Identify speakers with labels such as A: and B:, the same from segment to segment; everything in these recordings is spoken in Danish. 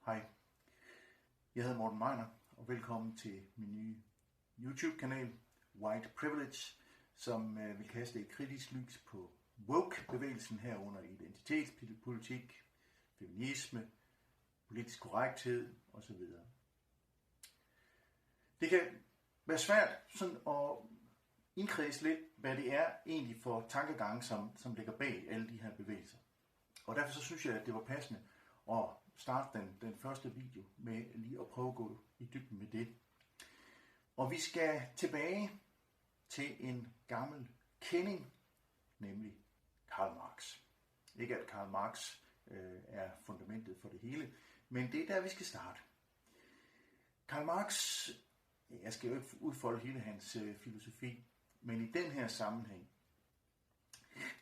A: Hej, jeg hedder Morten Meiner, og velkommen til min nye YouTube-kanal, White Privilege, som vil kaste et kritisk lys på woke-bevægelsen herunder identitetspolitik, feminisme, politisk korrekthed osv. Det kan være svært sådan at indkredse lidt, hvad det er egentlig for tankegange, som ligger bag alle de her bevægelser. Og derfor så synes jeg, at det var passende at starte den første video med lige at prøve at gå i dybden med det. Og vi skal tilbage til en gammel kending, nemlig Karl Marx. Ikke at Karl Marx er fundamentet for det hele, men det er der, vi skal starte. Karl Marx, jeg skal jo ikke udfolde hele hans filosofi, men i den her sammenhæng,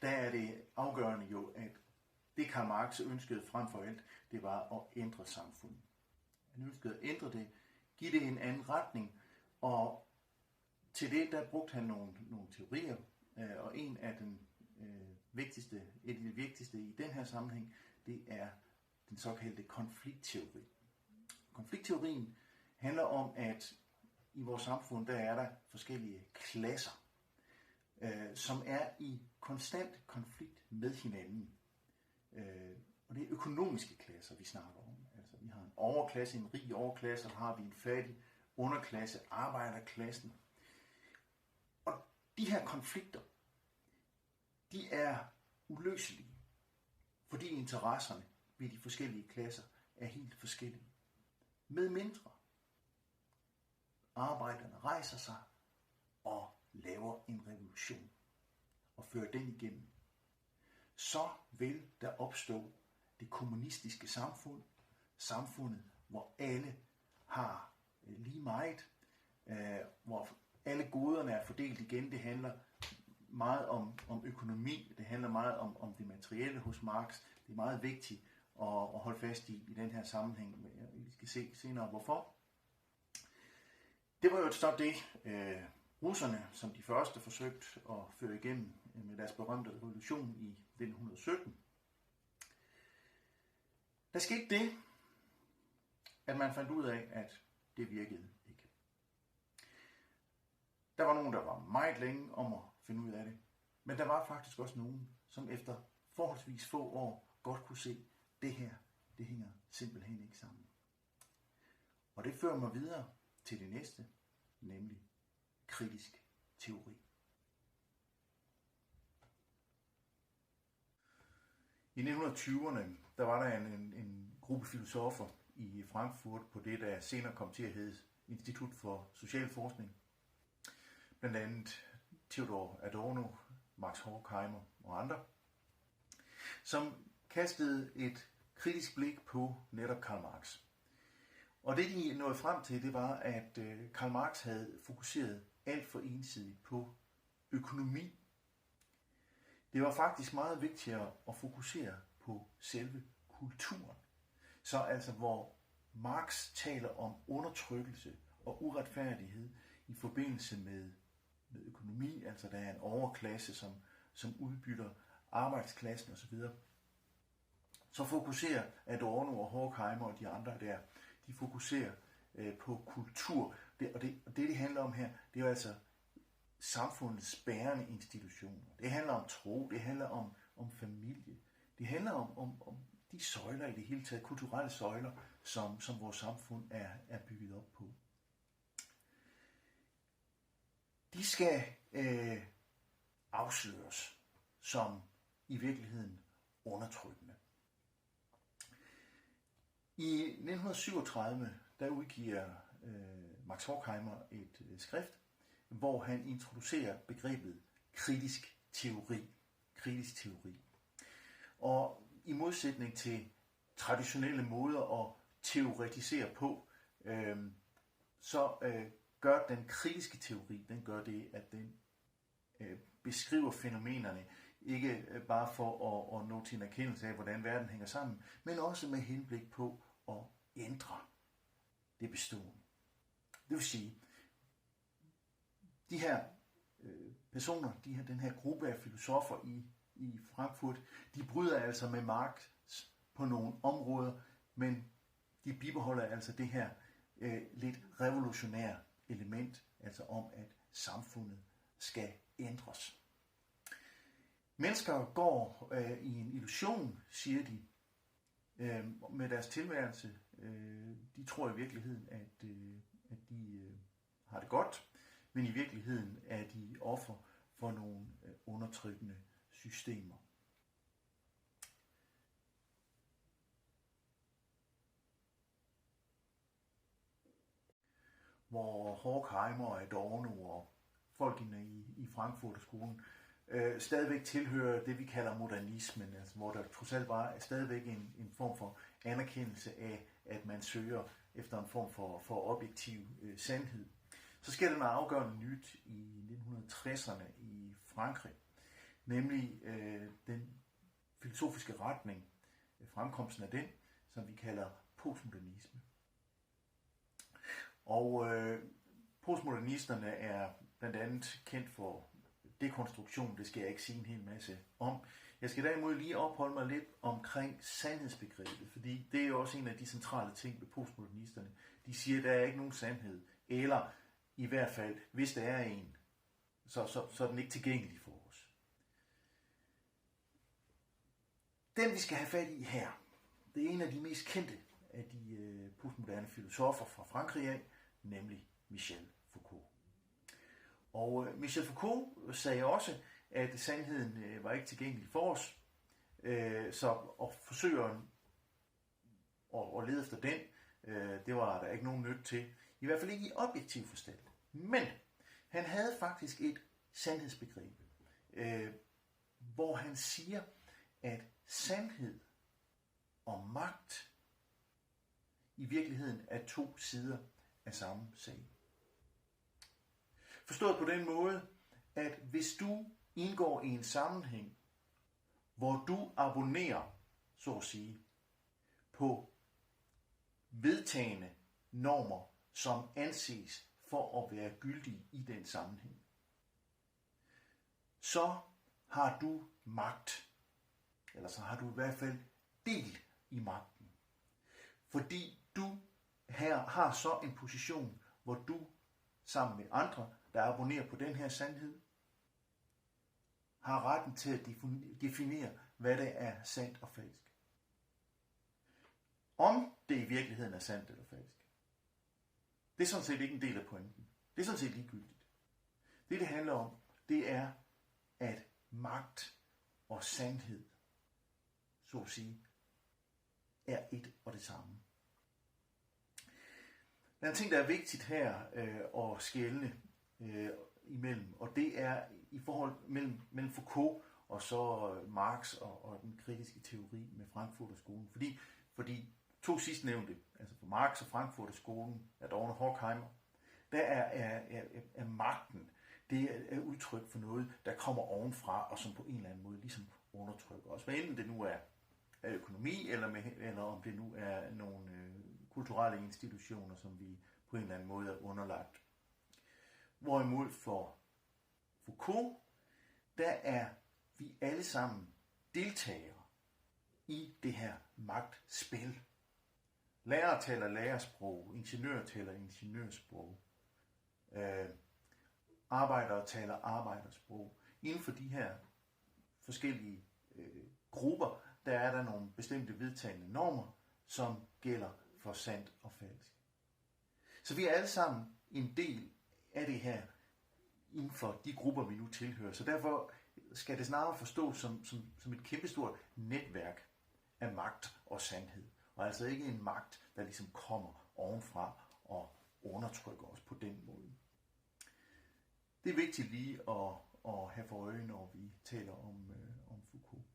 A: der er det afgørende jo, at det Karl Marx ønskede frem for alt, det var at ændre samfundet. Han ønskede at ændre det, give det en anden retning, og til det der brugte han nogle teorier, og et af de vigtigste i den her sammenhæng, det er den såkaldte konfliktteori. Konfliktteorien handler om, at i vores samfund, der er der forskellige klasser, som er i konstant konflikt med hinanden. Og det er økonomiske klasser, vi snakker om. Altså, vi har en overklasse, en rig overklasse, og så har vi en fattig underklasse, arbejderklassen. Og de her konflikter, de er uløselige, fordi interesserne ved de forskellige klasser er helt forskellige. Med mindre arbejderne rejser sig og laver en revolution og fører den igennem, så vil der opstå det kommunistiske samfund, samfundet, hvor alle har lige meget, hvor alle goderne er fordelt igen. Det handler meget om økonomi, det handler meget om det materielle hos Marx. Det er meget vigtigt at holde fast i den her sammenhæng. Vi skal se senere hvorfor. Det var jo et stop det, russerne som de første forsøgte at føre igennem med deres berømte revolution i 1917. Der skete det, at man fandt ud af, at det virkede ikke. Der var nogen, der var meget længe om at finde ud af det, men der var faktisk også nogen, som efter forholdsvis få år godt kunne se, at det her, det hænger simpelthen ikke sammen. Og det fører mig videre til det næste, nemlig kritisk teori. I 1920'erne, der var der en gruppe filosofer i Frankfurt på det, der senere kom til at hedde Institut for Social Forskning. Blandt andet Theodor Adorno, Max Horkheimer og andre, som kastede et kritisk blik på netop Karl Marx. Og det de nåede frem til, det var, at Karl Marx havde fokuseret alt for ensidigt på økonomi. Det var faktisk meget vigtigere at fokusere på selve kulturen. Så altså hvor Marx taler om undertrykkelse og uretfærdighed i forbindelse med økonomi, altså der er en overklasse, som udbytter arbejdsklassen osv., så fokuserer Adorno og Horkheimer og de andre der, de fokuserer på kultur. Det handler om her, det er jo altså samfundets bærende institutioner. Det handler om tro, det handler om familie. Det handler om de søjler i det hele taget, kulturelle søjler, som vores samfund er bygget op på. De skal afsløres som i virkeligheden undertrykkende. I 1937, der udgiver Max Horkheimer et skrift, hvor han introducerer begrebet kritisk teori. Kritisk teori. Og i modsætning til traditionelle måder at teoretisere på, så gør den kritiske teori, den gør det, at den beskriver fænomenerne, ikke bare for at nå til en erkendelse af, hvordan verden hænger sammen, men også med henblik på at ændre det bestående. Det vil sige, de her personer, den her gruppe af filosofer i Frankfurt, de bryder altså med Marx på nogle områder, men de bibeholder altså det her lidt revolutionære element, altså om, at samfundet skal ændres. Mennesker går i en illusion, siger de, med deres tilværelse. De tror i virkeligheden, at de har det godt, men i virkeligheden er de offer for nogle undertrykkende systemer. Hvor Horkheimer og Adorno og folkene i Frankfurterskolen stadigvæk tilhører det, vi kalder modernismen, altså hvor der trods alt var stadigvæk en form for anerkendelse af, at man søger efter en form for objektiv sandhed. Så sker der noget afgørende nyt i 1960'erne i Frankrig, nemlig den filosofiske retning, fremkomsten af den, som vi kalder postmodernisme. Og postmodernisterne er blandt andet kendt for dekonstruktion, det skal jeg ikke sige en hel masse om. Jeg skal derimod lige opholde mig lidt omkring sandhedsbegrebet, fordi det er jo også en af de centrale ting ved postmodernisterne. De siger, at der er ikke nogen sandhed, eller i hvert fald, hvis der er en, så er den ikke tilgængelig for os. Den vi skal have fat i her, det er en af de mest kendte af de postmoderne filosofer fra Frankrig af, nemlig Michel Foucault. Og Michel Foucault sagde også, at sandheden var ikke tilgængelig for os, så at forsøge at lede efter den, det var der ikke nogen nytte til. I hvert fald ikke i objektiv forstand. Men han havde faktisk et sandhedsbegreb, hvor han siger, at sandhed og magt i virkeligheden er to sider af samme sag. Forstået på den måde, at hvis du indgår i en sammenhæng, hvor du abonnerer, så at sige, på vedtagne normer, som anses for at være gyldige i den sammenhæng, så har du magt, eller så har du i hvert fald del i magten. Fordi du her har så en position, hvor du sammen med andre, der abonnerer på den her sandhed, har retten til at definere, hvad det er sandt og falsk. Om det i virkeligheden er sandt eller falsk, det er sådan set ikke en del af pointen. Det er sådan set ligegyldigt. Det handler om, det er, at magt og sandhed, så at sige, er et og det samme. Der er en ting, der er vigtigt her at skelne imellem, og det er i forhold mellem Foucault og så Marx og den kritiske teori med Frankfurterskolen. Fordi to sidstnævnte, altså for Marx og Frankfurterskolen, Adorno og Horkheimer, der er magten, det er udtryk for noget, der kommer ovenfra, og som på en eller anden måde ligesom undertrykker os. Hvad enten det nu er økonomi, eller om det nu er nogle kulturelle institutioner, som vi på en eller anden måde er underlagt. Hvorimod for Foucault, der er vi alle sammen deltagere i det her magtspil. Lærere taler lærersprog, ingeniører taler ingeniørsprog, arbejdere taler arbejdersprog. Inden for de her forskellige grupper, der er der nogle bestemte vedtagne normer, som gælder for sandt og falsk. Så vi er alle sammen en del af det her inden for de grupper, vi nu tilhører. Så derfor skal det snarere forstås som et kæmpestort netværk af magt og sandhed. Og altså ikke en magt, der ligesom kommer ovenfra og undertrykker os på den måde. Det er vigtigt lige at have for øje, når vi taler om Foucault.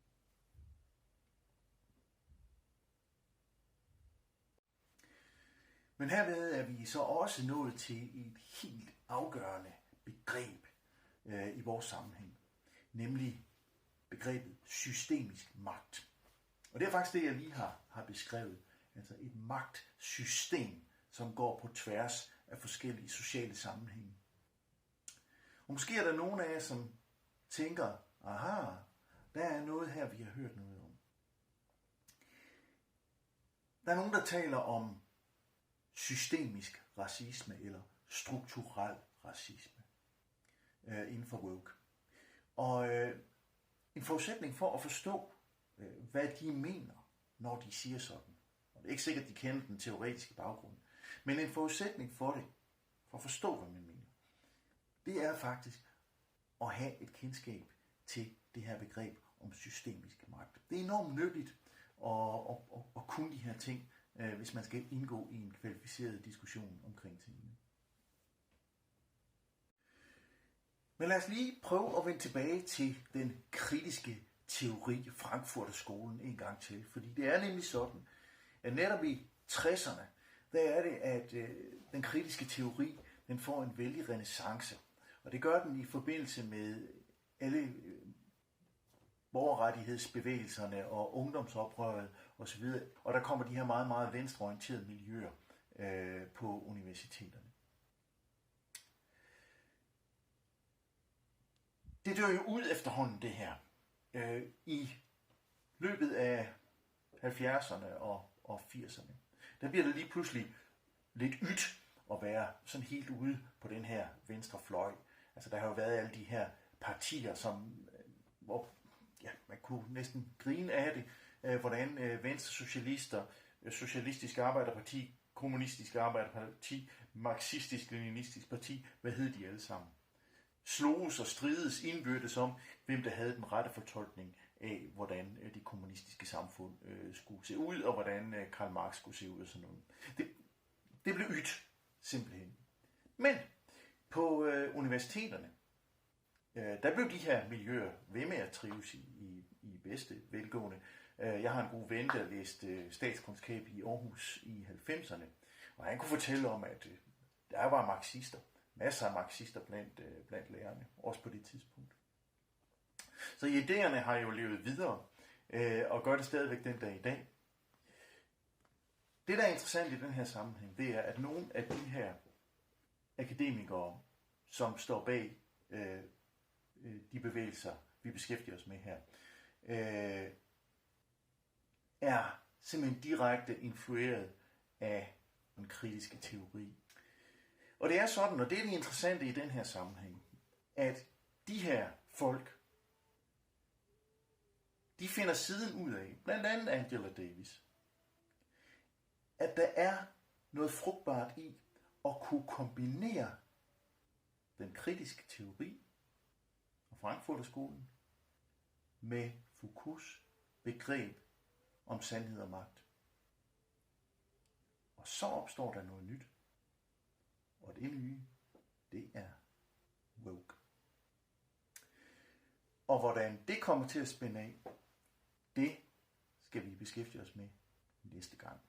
A: Men herved er vi så også nået til et helt afgørende begreb i vores sammenhæng, nemlig begrebet systemisk magt. Og det er faktisk det, jeg lige har beskrevet, altså et magtsystem, som går på tværs af forskellige sociale sammenhænge. Og måske er der nogen af jer, som tænker, aha, der er noget her, vi har hørt noget om. Der er nogen, der taler om systemisk racisme eller strukturel racisme inden for woke. Og en forudsætning for at forstå, hvad de mener, når de siger sådan, og det er ikke sikkert, at de kender den teoretiske baggrund, men en forudsætning for det, for at forstå, hvad man mener, det er faktisk at have et kendskab til det her begreb om systemisk magt. Det er enormt nyttigt at kunne de her ting, hvis man skal indgå i en kvalificeret diskussion omkring tingene. Men lad os lige prøve at vende tilbage til den kritiske teori Frankfurterskolen en gang til. Fordi det er nemlig sådan, at netop i 60'erne, der er det, at den kritiske teori den får en vældig renæssance. Og det gør den i forbindelse med alle borgerrettighedsbevægelserne og ungdomsoprøret osv. Og der kommer de her meget, meget venstreorienterede miljøer på universiteterne. Det dør jo ud efterhånden, det her. I løbet af 70'erne og 80'erne, der bliver det lige pludselig lidt ydt at være sådan helt ude på den her venstre fløj. Altså der har jo været alle de her partier, hvor man kunne næsten grine af det, hvordan venstre socialister, Socialistisk Arbejderparti, Kommunistisk Arbejderparti, Marxistisk-Leninistisk Parti, hvad hed de alle sammen? Sloges og strides indbyrdes om, hvem der havde den rette fortolkning af, hvordan det kommunistiske samfund skulle se ud, og hvordan Karl Marx skulle se ud og sådan noget. Det blev ydt, simpelthen. Men på universiteterne, der blev de her miljøer ved med at trives i bedste velgående. Jeg har en god ven, der læste statskundskab i Aarhus i 90'erne, og han kunne fortælle om, at der var marxister. Masser af marxister blandt lærerne, også på det tidspunkt. Så idéerne har jo levet videre, og gør det stadigvæk den dag i dag. Det, der er interessant i den her sammenhæng, det er, at nogle af de her akademikere, som står bag de bevægelser, vi beskæftiger os med her, er simpelthen direkte influeret af den kritiske teori. Og det er sådan, og det er det interessante i den her sammenhæng, at de her folk, de finder siden ud af, blandt andet Angela Davis, at der er noget frugtbart i at kunne kombinere den kritiske teori og Frankfurterskolen med Foucaults begreb om sandhed og magt. Og så opstår der noget nyt. Og det nye, det er woke. Og hvordan det kommer til at spænde af, det skal vi beskæftige os med næste gang.